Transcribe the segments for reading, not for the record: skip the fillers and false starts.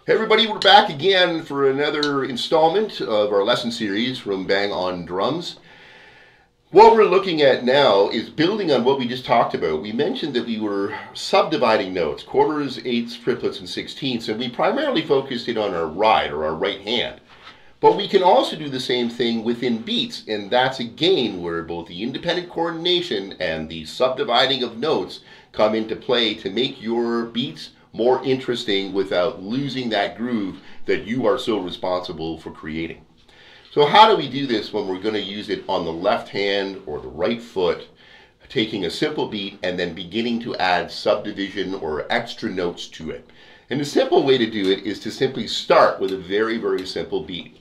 Hey everybody, we're back again for another installment of our lesson series from Bang on Drums. What we're looking at now is building on what we just talked about. We mentioned that we were subdividing notes, quarters, eighths, triplets, and sixteenths, and we primarily focused it on our right or our right hand. But we can also do the same thing within beats, and that's again where both the independent coordination and the subdividing of notes come into play to make your beats more interesting without losing that groove that you are so responsible for creating. So how do we do this when we're going to use it on the left hand or the right foot, taking a simple beat and then beginning to add subdivision or extra notes to it? And the simple way to do it is to simply start with a very, very simple beat.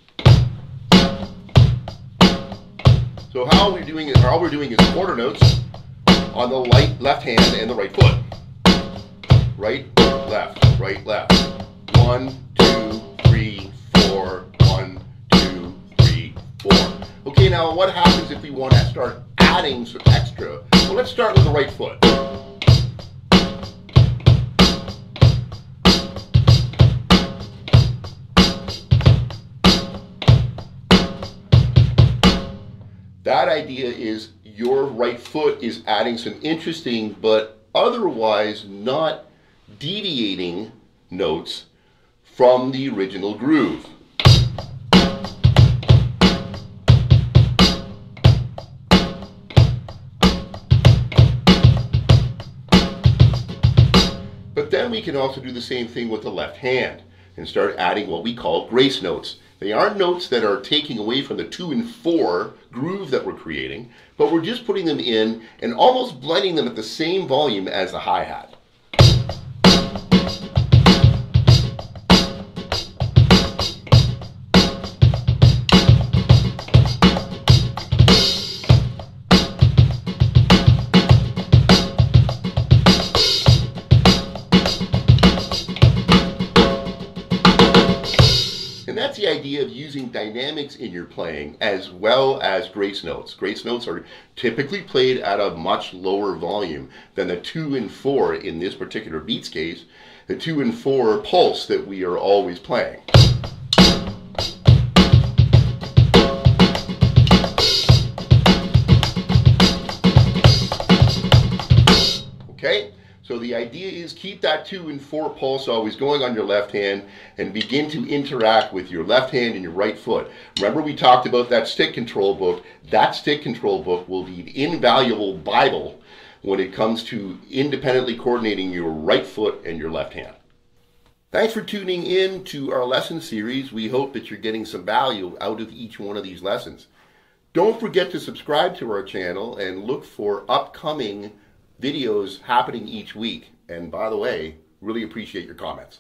So how we're doing is quarter notes on the left hand and the right foot. Right, left, right, left. 1, 2, 3, 4. 1, 2, 3, 4. Okay, now what happens if we want to start adding some extra? Well, let's start with the right foot. That idea is your right foot is adding some interesting but otherwise not deviating notes from the original groove. But then we can also do the same thing with the left hand and start adding what we call grace notes. They aren't notes that are taking away from the 2 and 4 groove that we're creating, but we're just putting them in and almost blending them at the same volume as the hi-hat. And that's the idea of using dynamics in your playing as well as grace notes. Grace notes are typically played at a much lower volume than the 2 and 4 in this particular beats case, the 2 and 4 pulse that we are always playing. Okay? So the idea is keep that 2 and 4 pulse always going on your left hand and begin to interact with your left hand and your right foot. Remember we talked about that stick control book. That stick control book will be the invaluable Bible when it comes to independently coordinating your right foot and your left hand. Thanks for tuning in to our lesson series. We hope that you're getting some value out of each one of these lessons. Don't forget to subscribe to our channel and look for upcoming videos happening each week. And by the way, really appreciate your comments.